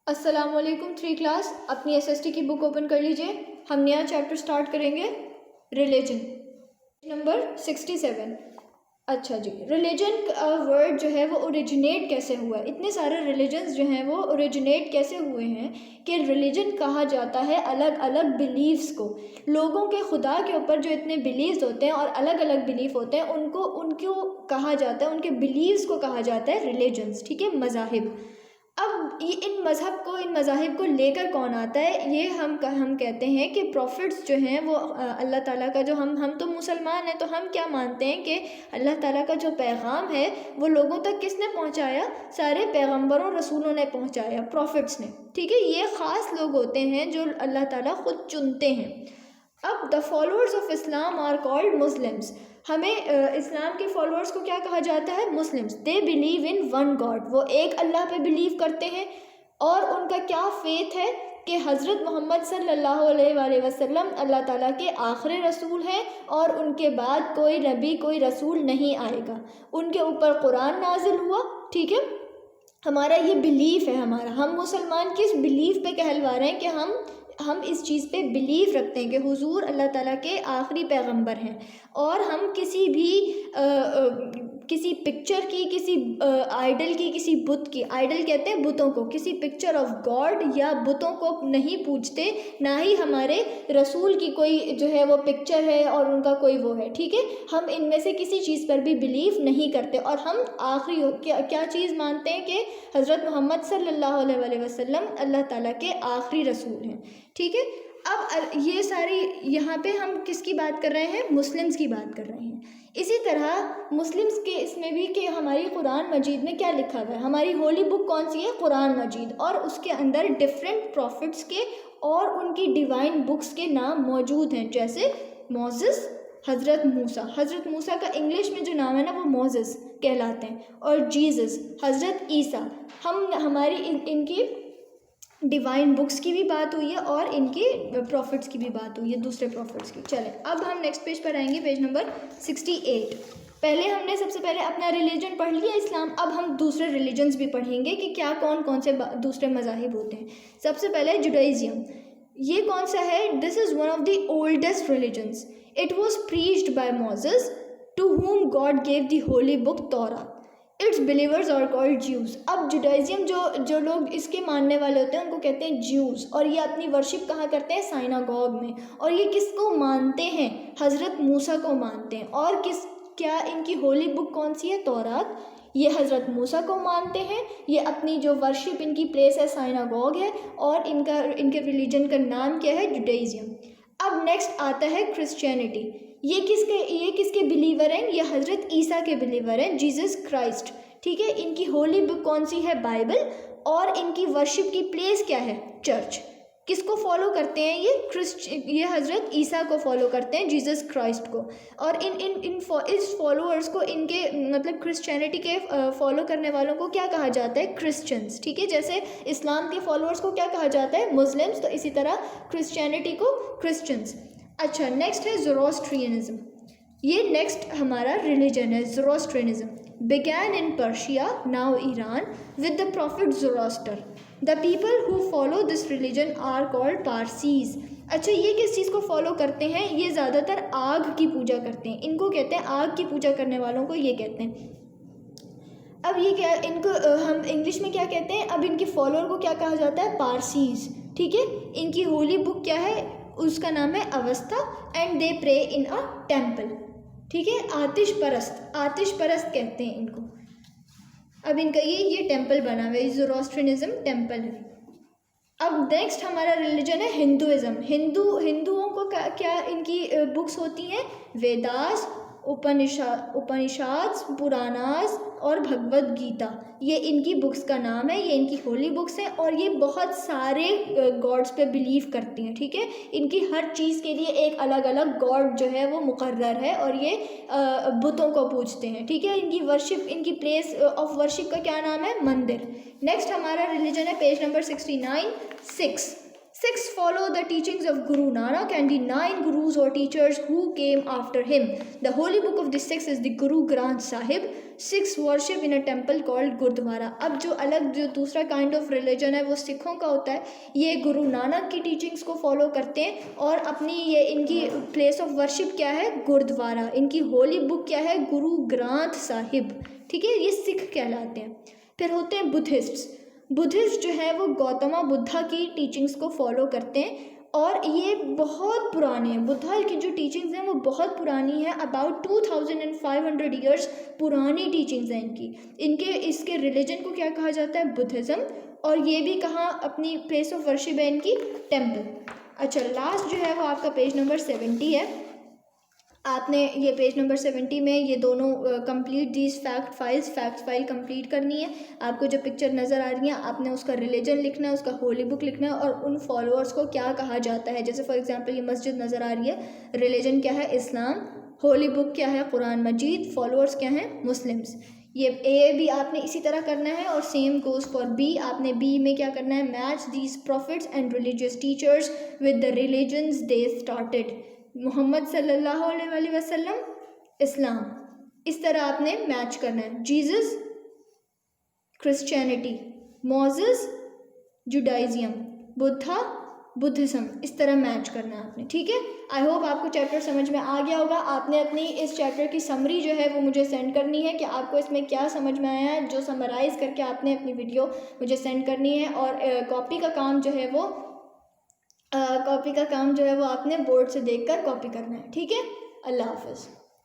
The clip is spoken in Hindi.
अस्सलाम वालेकुम 3 क्लास। अपनी एसएसटी की बुक ओपन कर लीजिए। हम नया चैप्टर स्टार्ट करेंगे, रिलीजन, नंबर 67। अच्छा जी, रिलीजन का वर्ड जो है वो ओरिजिनेट कैसे हुआ? इतने सारे रिलीजन्स जो हैं वो ओरिजिनेट कैसे हुए हैं कि रिलीजन कहा जाता है अलग अलग बिलीव्स को। लोगों के खुदा के ऊपर जो इतने बिलीव्स होते हैं और अलग अलग बिलीफ होते हैं उनको कहा जाता है, उनके बिलीव्स को कहा जाता है रिलीजन्स। ठीक है, मज़ाहिब। अब ये इन मज़ाहिब को लेकर कौन आता है? ये हम कहते हैं कि प्रॉफिट्स जो हैं वो अल्लाह ताला का जो हम तो मुसलमान हैं, तो हम क्या मानते हैं कि अल्लाह ताला का जो पैगाम है वो लोगों तक किसने पहुंचाया? सारे पैगंबरों रसूलों ने पहुंचाया, प्रॉफिट्स ने। ठीक है, ये ख़ास लोग होते हैं जो अल्लाह ताला ख़ुद चुनते हैं। अब the followers of Islam are called Muslims. हमें इस्लाम के फॉलोअर्स को क्या कहा जाता है? Muslims. They believe in one God, वो एक अल्लाह पे बिलीव करते हैं। और उनका क्या फेथ है कि हज़रत मोहम्मद सल्लल्लाहु अलैहि वसल्लम अल्लाह ताला के आखिरी रसूल हैं और उनके बाद कोई नबी कोई रसूल नहीं आएगा। उनके ऊपर कुरान नाजिल हुआ। ठीक है, हमारा ये बिलीफ है। हम मुसलमान किस बिलीफ पे कहलवा रहे हैं कि हम इस चीज़ पे बिलीव रखते हैं कि हुजूर अल्लाह ताला के आखिरी पैगंबर हैं। और हम किसी पिक्चर की, किसी आइडल की, किसी बुत की, आइडल कहते हैं बुतों को, किसी पिक्चर ऑफ गॉड या बुतों को नहीं पूजते। ना ही हमारे रसूल की कोई जो है वो पिक्चर है और उनका कोई वो है। ठीक है, हम इनमें से किसी चीज़ पर भी बिलीव नहीं करते। और हम आखिरी क्या चीज़ मानते हैं कि हज़रत मोहम्मद सल्लल्लाहु अलैहि वसल्लम अल्लाह ताला के आखिरी रसूल हैं। ठीक है, अब ये सारी यहाँ पे हम किसकी बात कर रहे हैं? मुस्लिम्स की बात कर रहे हैं। इसी तरह मुस्लिम्स के इसमें भी कि हमारी कुरान मजीद में क्या लिखा हुआ है? हमारी होली बुक कौन सी है? कुरान मजीद। और उसके अंदर डिफरेंट प्रॉफिट्स के और उनकी डिवाइन बुक्स के नाम मौजूद हैं, जैसे मोसेस, हज़रत मूसा का इंग्लिश में जो नाम है ना वो मोसेस कहलाते हैं। और जीसस, हज़रत ईसा। हमारी इनकी डिवाइन बुक्स की भी बात हुई है और इनके प्रॉफिट्स की भी बात हुई है, दूसरे प्रॉफिट्स की। चलें, अब हम नेक्स्ट पेज पर आएंगे, पेज नंबर 68। पहले हमने सबसे पहले अपना रिलीजन पढ़ लिया, इस्लाम। अब हम दूसरे रिलीजन्स भी पढ़ेंगे कि क्या कौन कौन से दूसरे मज़ाहिब होते हैं। सबसे पहले जुडाइज़म। ये कौन सा है? This is one of the oldest religions. It was preached by Moses to whom God gave the holy book Torah. Its believers are called Jews. अब जुडाइज़म जो लोग इसके मानने वाले होते हैं उनको कहते हैं ज्यूज़। और ये अपनी वर्शिप कहाँ करते हैं? साइनागॉग में। और ये किसको मानते हैं? हज़रत मूसा को मानते हैं। और क्या इनकी होली बुक कौन सी है? तौरात। ये हज़रत मूसा को मानते हैं। ये अपनी जो वर्शिप इनकी प्लेस है साइनागॉग है। और इनके रिलीजन का नाम क्या है? जुडाइज़म। अब नेक्स्ट आता है क्रिश्चियनिटी। ये किसके बिलीवर हैं? ये हज़रत ईसा के बिलीवर हैं, जीसस क्राइस्ट। ठीक है, इनकी होली बुक कौन सी है? बाइबल। और इनकी वर्शिप की प्लेस क्या है? चर्च। किसको फॉलो करते हैं ये हज़रत ईसा को फॉलो करते हैं, जीसस क्राइस्ट को। और इस फॉलोअर्स को, इनके मतलब क्रिश्चियनिटी के फॉलो करने वालों को क्या कहा जाता है? क्रिश्चियंस। ठीक है, जैसे इस्लाम के फॉलोअर्स को क्या कहा जाता है? मुस्लिम्स। तो इसी तरह क्रिश्चियनिटी को क्रिश्चियंस। अच्छा, नेक्स्ट है ज़ोरोस्ट्रियनिज़म। ये नेक्स्ट हमारा रिलीजन है, Zoroastrianism. Began in Persia, now Iran, with the prophet Zoroaster. The people who follow this religion are called Parsis. अच्छा, ये किस चीज़ को फॉलो करते हैं? ये ज़्यादातर आग की पूजा करते हैं। इनको कहते हैं, आग की पूजा करने वालों को ये कहते हैं। अब ये क्या, इनको हम इंग्लिश में क्या कहते हैं? अब इनके फॉलोअर को क्या कहा जाता है? पारसीज। ठीक है, इनकी होली बुक क्या है? उसका नाम है अवस्था। And they pray in a temple. ठीक है, आतिश परस्त कहते हैं इनको। अब इनका ये टेम्पल बना हुआ है, ज़ोरोस्ट्रियनिज़म टेम्पल है। अब नेक्स्ट हमारा रिलीजन है हिंदुइज़म। हिंदुओं को क्या इनकी बुक्स होती हैं? वेदास, उपनिषद, पुराणास और भगवद गीता। ये इनकी बुक्स का नाम है, ये इनकी होली बुक्स हैं। और ये बहुत सारे गॉड्स पे बिलीव करती हैं। ठीक है, इनकी हर चीज़ के लिए एक अलग अलग गॉड जो है वो मुकर्रर है और ये बुतों को पूजते हैं। ठीक है, इनकी वर्शिप, इनकी प्लेस ऑफ वर्शिप का क्या नाम है? मंदिर। नेक्स्ट हमारा रिलीजन है, page number 69, 6 follow the teachings of Guru Nanak and the 9 gurus or teachers who came after him. The holy book of the 6 is the Guru Granth Sahib. 6 worship in a temple called Gurdwara. अब जो दूसरा काइंड ऑफ रिलीजन है वो सिखों का होता है, ये गुरु नानक की टीचिंग्स को फॉलो करते हैं और अपनी ये इनकी प्लेस ऑफ वर्शिप क्या है, गुरुद्वारा। इनकी होली बुक क्या है, गुरु ग्रंथ साहिब। ठीक है, ये सिख कहलाते हैं। फिर होते हैं बुद्धिस्ट। बुद्धिस्ट जो है वो गौतमा बुद्धा की टीचिंग्स को फॉलो करते हैं और ये बहुत पुराने हैं। बुद्धा की जो टीचिंग्स हैं वो बहुत पुरानी है, अबाउट 2500 ईयर्स पुरानी टीचिंग्स हैं इनके इसके रिलीजन को क्या कहा जाता है, बुद्धिज़्म। और ये भी कहाँ अपनी प्लेस ऑफ वर्शिप है इनकी, टेम्पल। अच्छा, लास्ट जो है वो आपका पेज नंबर 70 है। आपने ये पेज नंबर 70 में ये दोनों complete these fact file complete करनी है। आपको जो पिक्चर नज़र आ रही है आपने उसका रिलीजन लिखना है, उसका होली बुक लिखना है और उन फॉलोअर्स को क्या कहा जाता है। जैसे फॉर एग्जांपल ये मस्जिद नज़र आ रही है, रिलीजन क्या है, इस्लाम। होली बुक क्या है, कुरान मजीद। फॉलोअर्स क्या हैं, मुस्लिम्स। ये ए भी आपने इसी तरह करना है और सेम गोज़ फॉर बी। आपने बी में क्या करना है, match these prophets and religious teachers with the religions they started. Muhammad सल्लल्लाहु अलैहि वसल्लम, इस्लाम, इस तरह आपने मैच करना है। Jesus, Christianity. Moses, Judaism. Buddha, Buddhism. इस तरह मैच करना है आपने। ठीक है, आई होप आपको चैप्टर समझ में आ गया होगा। आपने अपनी इस चैप्टर की समरी जो है वो मुझे सेंड करनी है कि आपको इसमें क्या समझ में आया है, जो समराइज़ करके आपने अपनी वीडियो मुझे सेंड करनी है। और कॉपी का काम जो है वो आपने बोर्ड से देखकर कॉपी करना है। ठीक है, अल्लाह हाफ़िज़।